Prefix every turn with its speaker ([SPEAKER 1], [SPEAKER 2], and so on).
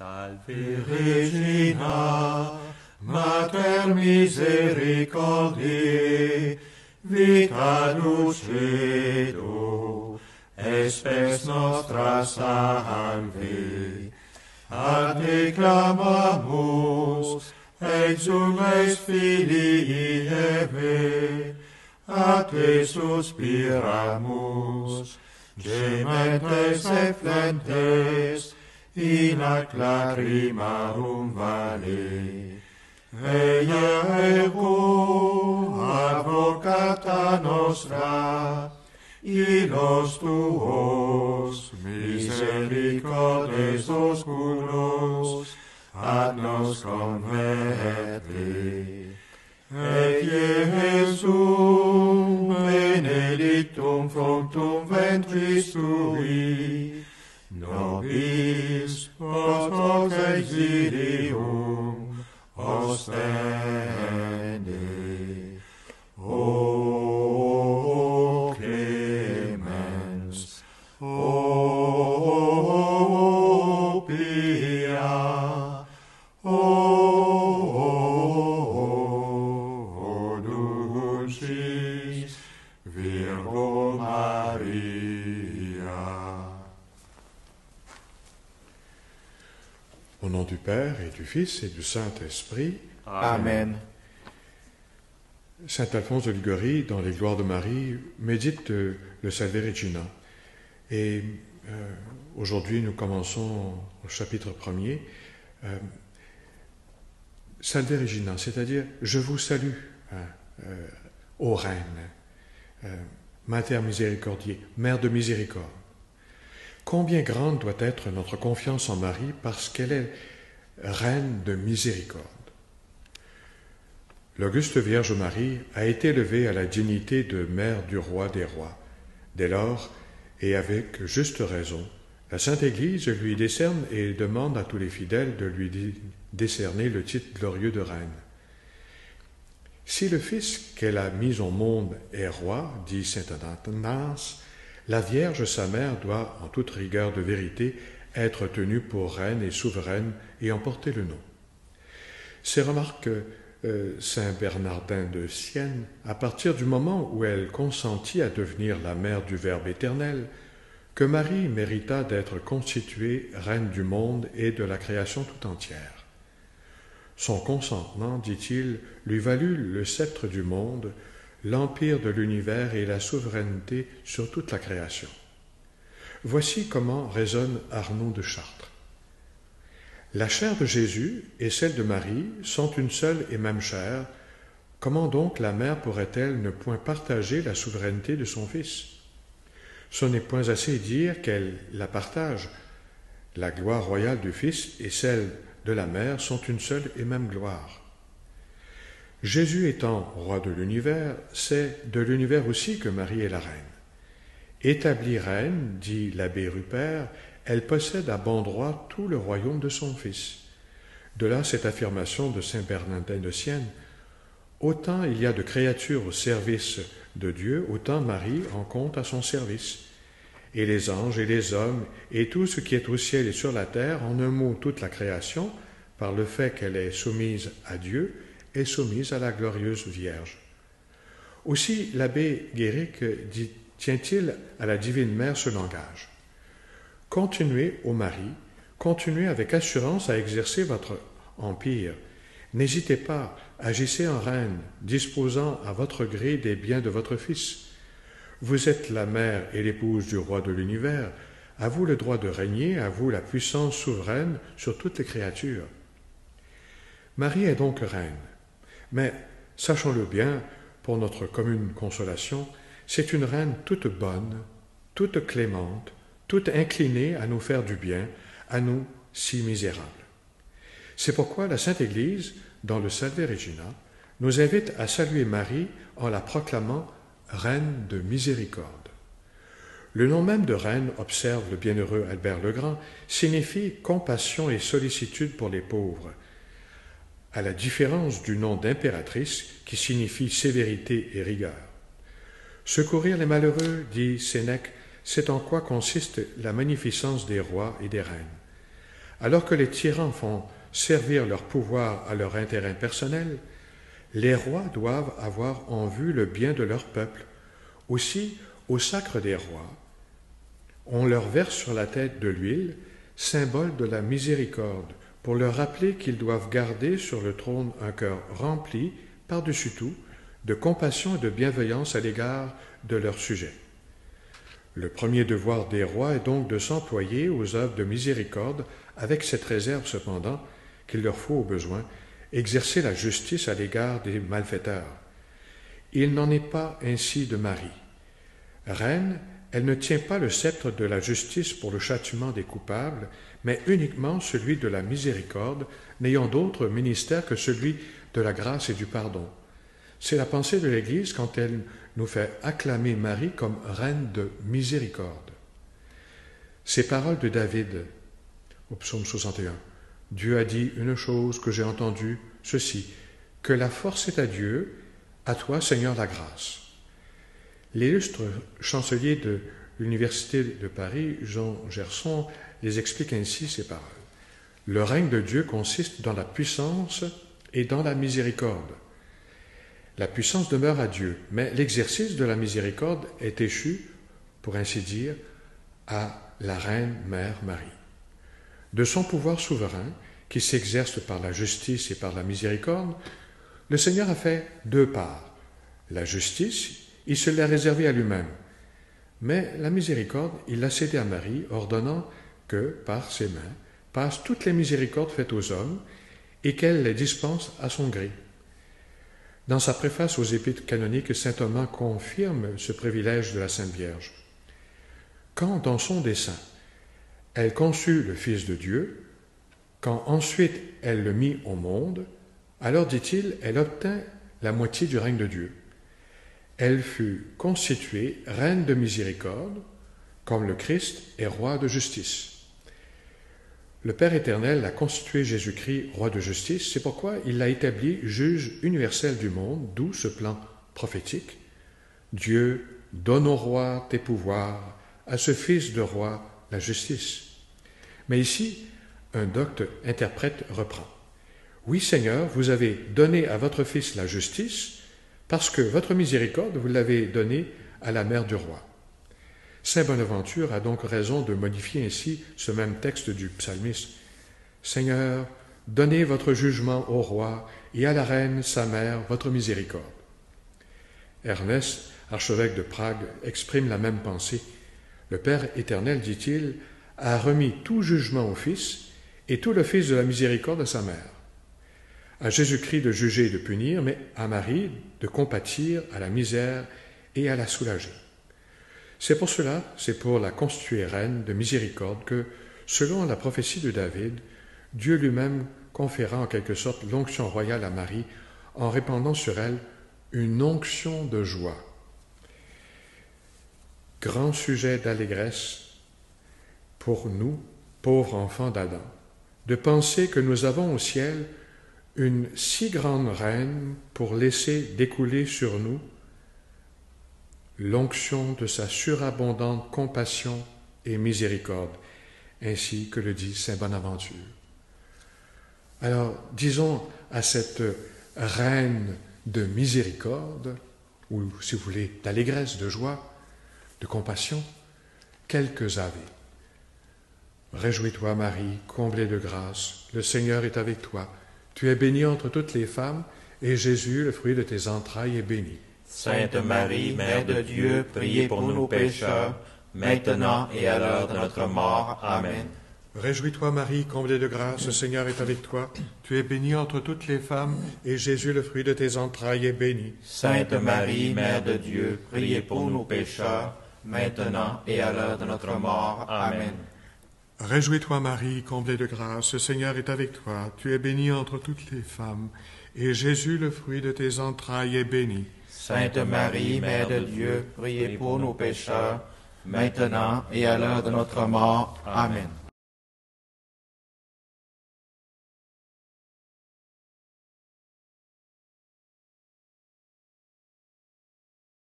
[SPEAKER 1] Salve Regina, Mater misericordiae, vita dulcedo, espes nostra salve. A te clamamus, exules filii Eve, a te suspiramus, gementes et flentes, in ac lacrimarum vale. Eia ego, advocata nostra, illos tuos, misericordes oscuros, ad nos converte. Et Iesum, benedictum fructum ventris tui, nobis post exilium ostende. O clemens, o pia, o dulcis Virgo Maria.
[SPEAKER 2] Au nom du Père et du Fils et du Saint-Esprit.
[SPEAKER 3] Amen.
[SPEAKER 2] Saint Alphonse de Liguori, dans les Gloires de Marie, médite le Salve Regina. Et aujourd'hui, nous commençons au chapitre 1er. Salve Regina, c'est-à-dire « Je vous salue, ô Reine, Mater Miséricordiae, Mère de miséricorde ». Combien grande doit être notre confiance en Marie parce qu'elle est Reine de miséricorde. L'auguste Vierge Marie a été élevée à la dignité de Mère du Roi des Rois. Dès lors, et avec juste raison, la Sainte Église lui décerne et demande à tous les fidèles de lui décerner le titre glorieux de Reine. Si le Fils qu'elle a mis au monde est roi, dit saint Athanas, la Vierge, sa mère, doit, en toute rigueur de vérité, être tenue pour reine et souveraine et en porter le nom. Ces remarques saint Bernardin de Sienne, à partir du moment où elle consentit à devenir la mère du Verbe éternel, que Marie mérita d'être constituée reine du monde et de la création tout entière. Son consentement, dit-il, lui valut le sceptre du monde, l'empire de l'univers et la souveraineté sur toute la création. Voici comment raisonne Arnaud de Chartres. La chair de Jésus et celle de Marie sont une seule et même chair. Comment donc la mère pourrait-elle ne point partager la souveraineté de son Fils? Ce n'est point assez dire qu'elle la partage. La gloire royale du Fils et celle de la mère sont une seule et même gloire. Jésus étant roi de l'univers, c'est de l'univers aussi que Marie est la reine. Établie reine, dit l'abbé Rupert, elle possède à bon droit tout le royaume de son Fils. De là cette affirmation de saint Bernardin de Sienne. Autant il y a de créatures au service de Dieu, autant Marie en compte à son service. Et les anges et les hommes et tout ce qui est au ciel et sur la terre, en un mot toute la création, par le fait qu'elle est soumise à Dieu, est soumise à la glorieuse Vierge. Aussi l'abbé Guéric tient-il à la divine mère ce langage. Continuez, ô Marie, continuez avec assurance à exercer votre empire. N'hésitez pas, agissez en reine, disposant à votre gré des biens de votre Fils. Vous êtes la mère et l'épouse du roi de l'univers. À vous le droit de régner, à vous la puissance souveraine sur toutes les créatures. Marie est donc reine. Mais, sachons-le bien, pour notre commune consolation, c'est une reine toute bonne, toute clémente, toute inclinée à nous faire du bien, à nous si misérables. C'est pourquoi la Sainte Église, dans le Salve Regina, nous invite à saluer Marie en la proclamant Reine de miséricorde. Le nom même de reine, observe le bienheureux Albert le Grand, signifie compassion et sollicitude pour les pauvres, à la différence du nom d'impératrice qui signifie sévérité et rigueur. Secourir les malheureux, dit Sénèque, c'est en quoi consiste la magnificence des rois et des reines. Alors que les tyrans font servir leur pouvoir à leur intérêt personnel, les rois doivent avoir en vue le bien de leur peuple. Aussi, au sacre des rois, on leur verse sur la tête de l'huile, symbole de la miséricorde, pour leur rappeler qu'ils doivent garder sur le trône un cœur rempli, par-dessus tout, de compassion et de bienveillance à l'égard de leurs sujets. Le premier devoir des rois est donc de s'employer aux œuvres de miséricorde, avec cette réserve cependant qu'il leur faut au besoin exercer la justice à l'égard des malfaiteurs. Il n'en est pas ainsi de Marie. Reine, elle ne tient pas le sceptre de la justice pour le châtiment des coupables, mais uniquement celui de la miséricorde, n'ayant d'autre ministère que celui de la grâce et du pardon. C'est la pensée de l'Église quand elle nous fait acclamer Marie comme reine de miséricorde. Ces paroles de David, au psaume 61, « Dieu a dit une chose que j'ai entendue, ceci, que la force est à Dieu, à toi Seigneur la grâce. » L'illustre chancelier de l'Université de Paris, Jean Gerson, les explique ainsi ces paroles. Le règne de Dieu consiste dans la puissance et dans la miséricorde. La puissance demeure à Dieu, mais l'exercice de la miséricorde est échu, pour ainsi dire, à la Reine Mère Marie. De son pouvoir souverain, qui s'exerce par la justice et par la miséricorde, le Seigneur a fait deux parts. La justice, il se l'a réservée à lui-même, mais la miséricorde, il l'a cédée à Marie, ordonnant que, par ses mains, passent toutes les miséricordes faites aux hommes et qu'elle les dispense à son gré. Dans sa préface aux Épîtres canoniques, saint Thomas confirme ce privilège de la Sainte Vierge. Quand, dans son dessein, elle conçut le Fils de Dieu, quand ensuite elle le mit au monde, alors, dit-il, elle obtint la moitié du règne de Dieu. Elle fut constituée reine de miséricorde, comme le Christ est roi de justice. Le Père éternel a constitué Jésus-Christ roi de justice, c'est pourquoi il l'a établi juge universel du monde, d'où ce plan prophétique. Dieu donne au roi tes pouvoirs, à ce fils de roi la justice. Mais ici, un docte interprète reprend. Oui, Seigneur, vous avez donné à votre fils la justice, parce que votre miséricorde, vous l'avez donnée à la mère du roi. Saint Bonaventure a donc raison de modifier ainsi ce même texte du psalmiste. Seigneur, donnez votre jugement au roi et à la reine, sa mère, votre miséricorde. Ernest, archevêque de Prague, exprime la même pensée. Le Père éternel, dit-il, a remis tout jugement au Fils et tout l'office de la miséricorde à sa mère. À Jésus-Christ de juger et de punir, mais à Marie de compatir à la misère et à la soulager. C'est pour cela, c'est pour la constituer reine de miséricorde que, selon la prophétie de David, Dieu lui-même conféra en quelque sorte l'onction royale à Marie en répandant sur elle une onction de joie. Grand sujet d'allégresse pour nous, pauvres enfants d'Adam, de penser que nous avons au ciel une si grande reine pour laisser découler sur nous l'onction de sa surabondante compassion et miséricorde, ainsi que le dit saint Bonaventure. Alors, disons à cette reine de miséricorde, ou si vous voulez, d'allégresse, de joie, de compassion, quelques ave. Réjouis-toi, Marie, comblée de grâce, le Seigneur est avec toi. Tu es bénie entre toutes les femmes, et Jésus, le fruit de tes entrailles, est béni.
[SPEAKER 3] Sainte Marie, Mère de Dieu, priez pour nous pécheurs, maintenant et à l'heure de notre mort. Amen.
[SPEAKER 2] Réjouis-toi, Marie, comblée de grâce, le Seigneur est avec toi. Tu es bénie entre toutes les femmes, et Jésus, le fruit de tes entrailles, est béni.
[SPEAKER 3] Sainte Marie, Mère de Dieu, priez pour nous pécheurs, maintenant et à l'heure de notre mort. Amen.
[SPEAKER 1] Réjouis-toi, Marie, comblée de grâce, le Seigneur est avec toi. Tu es bénie entre toutes les femmes, et Jésus, le fruit de tes entrailles, est béni.
[SPEAKER 3] Sainte Marie, Mère de Dieu, priez pour nous pécheurs, maintenant et à l'heure de notre mort. Amen.